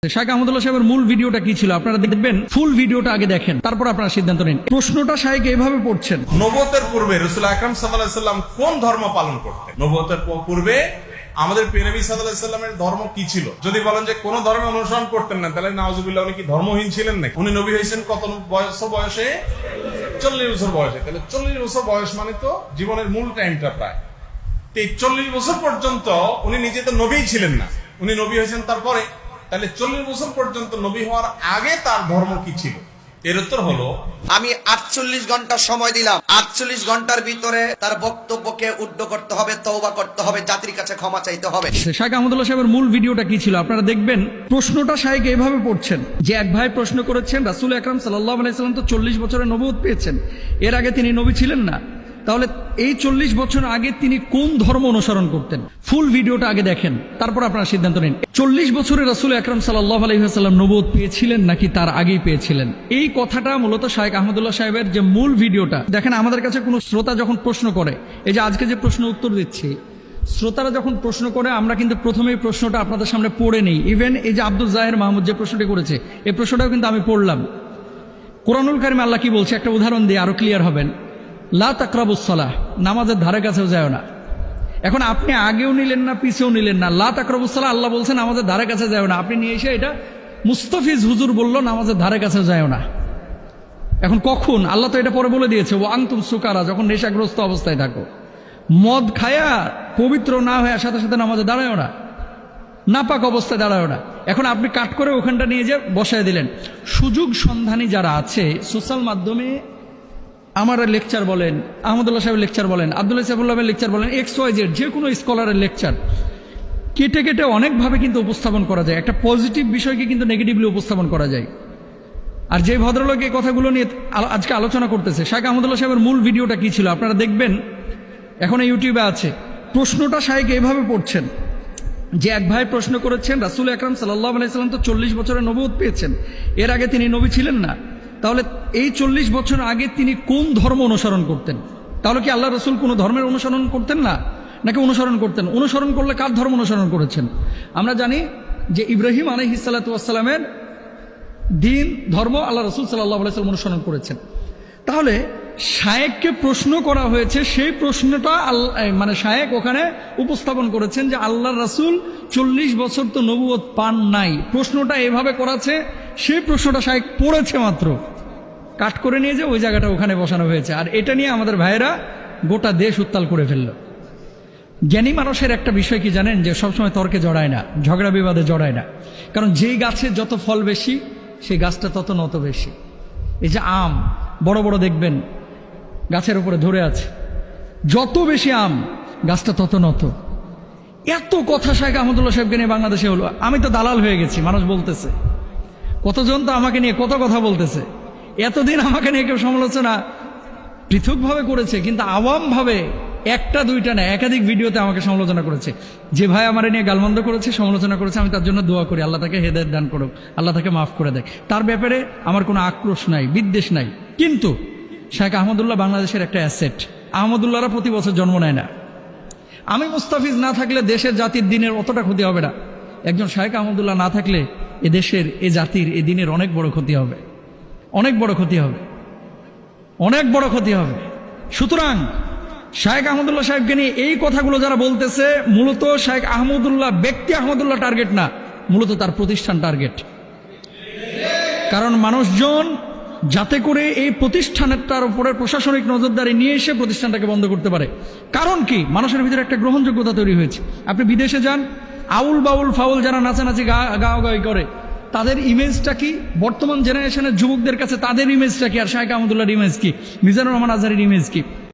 শাইখ আহমদুল্লাহ সাহেবের মূল ভিডিওটা কি ছিল আপনারা দেখবেন, ফুল ভিডিওটা আগে দেখেন, তারপর আপনারা সিদ্ধান্ত নিন। প্রশ্নটা শাইখ এইভাবে পড়ছেন, নবুয়তের পূর্বে রাসূল আকরাম সাল্লাল্লাহু আলাইহি সাল্লাম কোন ধর্ম পালন করতেন? নবুয়তের পূর্বে আমাদের প্রিয় নবী সাল্লাল্লাহু আলাইহি সাল্লামের ধর্ম কি ছিল? যদি বলেন যে কোন ধর্ম অনুসরণ করতেন না, তাহলে নাউজুবিল্লাহ উনি কি ধর্মহীন ছিলেন নাকি? উনি নবী হয়েছেন কত বয়সে? 40 বছর বয়সে। তাহলে 40 বছর বয়স মানে তো জীবনের মূল টাইমটা প্রায়। এই 40 বছর পর্যন্ত উনি নিজে তো নবীই ছিলেন না, উনি নবী হয়েছেন তারপরে। তাহলে 40 বছর পর্যন্ত নবী হওয়ার আগে তার ধর্ম কি ছিল? এর উত্তর হলো, আমি 48 ঘন্টা সময় দিলাম। 48 ঘন্টার ভিতরে তার বক্তব্যকে উদ্ধ করতে হবে, তওবা করতে হবে, জাতির কাছে ক্ষমা চাইতে হবে। শাইখ আহমদুল্লাহ সাহেবের মূল ভিডিওটা কি ছিল আপনারা দেখবেন। প্রশ্নটা শাইখ এইভাবে পড়ছেন যে এক ভাই প্রশ্ন করেছেন, রাসূল আকরাম সাল্লাল্লাহু আলাইহি সাল্লাম তো 40 বছরের নবুয়ত পেয়েছেন, এর আগে তিনি নবী ছিলেন না, তাহলে এই 40 বছর আগে তিনি কোন ধর্ম অনুসরণ করতেন? ফুল ভিডিওটা আগে দেখেন, তারপর আপনারা সিদ্ধান্ত নিন। 40 বছরে রাসূল আকরাম সাল্লাল্লাহু আলাইহি ওয়াসাল্লাম নবুয়ত পেয়েছিলেন নাকি তার আগেই পেয়েছিলেন? এই কথাটা মূলত শাইখ আহমদুল্লাহ সাহেবের যে মূল ভিডিওটা দেখেন। আমাদের কাছে কোনো শ্রোতা যখন প্রশ্ন করে, এই যে আজকে যে প্রশ্ন উত্তর দিচ্ছি, শ্রোতারা যখন প্রশ্ন করে আমরা কিন্তু প্রথমেই প্রশ্নটা আপনাদের সামনে পড়ে নিই। ইভেন এই যে আব্দুল জাহের মাহমুদ যে প্রশ্নটি করেছে, এই প্রশ্নটাও কিন্তু আমি পড়লাম। কোরআনুল কারিমে আল্লাহ কি বলছে একটা উদাহরণ দিয়ে আরো ক্লিয়ার হবেন। লা তাকরাবুস সালাহ, নামাজের ধারে কাছেও যায় না। এখন আপনি আগেও নিলেন না, পিছেও নিলেন না। লা তাকরাবুস সালাহ আল্লাহ বলছেন নামাজের ধারে কাছে যায় না, আপনি নিয়ে এসে এটা মুস্তাফিজ হুজুর বললো নামাজের ধারে কাছে যায় না। এখন কখন? আল্লাহ তো এটা পরে বলে দিয়েছে, ও আনতুম সুকারা, যখন নেশাগ্রস্ত অবস্থায় থাকো, মদ খায়া পবিত্র না হয়ে সাথে সাথে নামাজে দাঁড়ায় না, নাপাক অবস্থায় দাঁড়ায় না। এখন আপনি কাট করে ওখানটা নিয়ে যে বসায় দিলেন। সুযোগ সন্ধানী যারা আছে সোশ্যাল মাধ্যমে, আমার লেকচার বলেন, আহমদুল্লাহ সাহেবের লেকচার বলেন, আব্দুল্লাহ সাহেবের লেকচার বলেন, XYZ যে কোনো স্কলারের লেকচার কেটে কেটে অনেকভাবে কিন্তু উপস্থাপন করা যায়। একটা পজিটিভ বিষয়কে কিন্তু নেগেটিভলি উপস্থাপন করা যায়। আর যে ভদ্রলোক এই কথাগুলো নিয়ে আজকে আলোচনা করতেছে, শাইখ আহমদুল্লাহ সাহেবের মূল ভিডিওটা কি ছিল আপনারা দেখবেন, এখন ইউটিউবে আছে। প্রশ্নটা শাইখ এইভাবে পড়ছেন যে এক ভাই প্রশ্ন করেছেন, রাসূল আকরাম সাল্লাল্লাহু আলাইহি সাল্লাম তো 40 বছরের নবুয়ত পেয়েছেন, এর আগে তিনি নবী ছিলেন না, তাহলে এই 40 বছর আগে তিনি কোন ধর্ম অনুসরণ করতেন? তাহলে কি আল্লাহ রসুল কোনো ধর্মের অনুসরণ করতেন না, নাকি অনুসরণ করতেন? অনুসরণ করলে কার ধর্ম অনুসরণ করেছেন? আমরা জানি যে ইব্রাহিম আলাইহিস সালাতু ওয়াস সালামের দিন ধর্ম আল্লাহ রসুল সাল্লাল্লাহু আলাইহি সাল্লাম অনুসরণ করেছেন। তাহলে শায়েখকে প্রশ্ন করা হয়েছে, সেই প্রশ্নটা মানে শায়েখ ওখানে উপস্থাপন করেছেন যে আল্লাহ রাসূল 40 বছর তো নবুয়ত পান নাই। প্রশ্নটা এভাবে করাছে, সেই প্রশ্নটা শায়েখ পড়েছে মাত্র, কাট করে নিয়ে যে ওই জায়গাটা ওখানে বসানো হয়েছে। আর এটা নিয়ে আমাদের ভাইয়েরা গোটা দেশ উত্তাল করে ফেলল। জ্ঞানী মানুষের একটা বিষয় কি জানেন, যে সবসময় তর্কে জড়ায় না, ঝগড়া বিবাদে জড়ায় না। কারণ যেই গাছে যত ফল বেশি, সেই গাছটা তত নত বেশি। এই যে আম বড় বড় দেখবেন গাছের উপরে ধরে আছে, যত বেশি আম গাছটা তত নত। এত কথা শাইখ আহমদুল্লাহ সাহেবকে নিয়ে বাংলাদেশে হলো। আমি তো দালাল হয়ে গেছি, মানুষ বলতেছে, কতজন তো আমাকে নিয়ে কত কথা বলতেছে। এতদিন আমাকে নিয়ে কেউ সমালোচনা পৃথকভাবে করেছে, কিন্তু আওয়ামভাবে একটা দুইটা না, একাধিক ভিডিওতে আমাকে সমালোচনা করেছে। যে ভাই আমার নিয়ে গালমন্দ করেছে, সমালোচনা করেছে, আমি তার জন্য দোয়া করি, আল্লাহ তাকে হেদায়েত দান করুক, আল্লাহ তাকে মাফ করে দেয়। তার ব্যাপারে আমার কোনো আক্রোশ নাই, বিদ্বেষ নাই। কিন্তু শাইখ আহমদুল্লাহ বাংলাদেশের একটা অ্যাসেট। আহমদুল্লাহরা প্রতি বছর জন্ম নেয় না। আমি মুস্তাফিজ না থাকলে দেশের জাতির দিনের অতটা ক্ষতি হবে না। একজন শাইখ আহমদুল্লাহ না থাকলে এ দেশের, এ জাতির, এ দিনের অনেক বড় ক্ষতি হবে, অনেক বড় ক্ষতি হবে, অনেক বড় ক্ষতি হবে। সুতরাং শাইখ আহমদুল্লাহ সাহেবকে নিয়ে এই কথাগুলো যারা বলতেছে, মূলত শাইখ আহমদুল্লাহ ব্যক্তি আহমদুল্লাহ টার্গেট না, মূলত তার প্রতিষ্ঠান টার্গেট। কারণ মানুষজন যাতে করে এই প্রতিষ্ঠানটার উপরে প্রশাসনিক নজরদারি নিয়ে এসে প্রতিষ্ঠানটাকে বন্ধ করতে পারে। কারণ কি? মানুষের ভিতরে একটা গ্রহণযোগ্যতা তৈরি হয়েছে। আপনি বিদেশে যান, আউল বাউল ফাউল যারা নাচানাচি গাওয়াগাওয়ি করে, তাদের ইমেজটা কি? বর্তমান জেনারেশনের যুবকদের কাছে তাদের ইমেজটা কি? আর শাইখ আহমদুল্লাহর ইমেজ কি? মিজানুর রহমান আজহারের ইমেজ কি?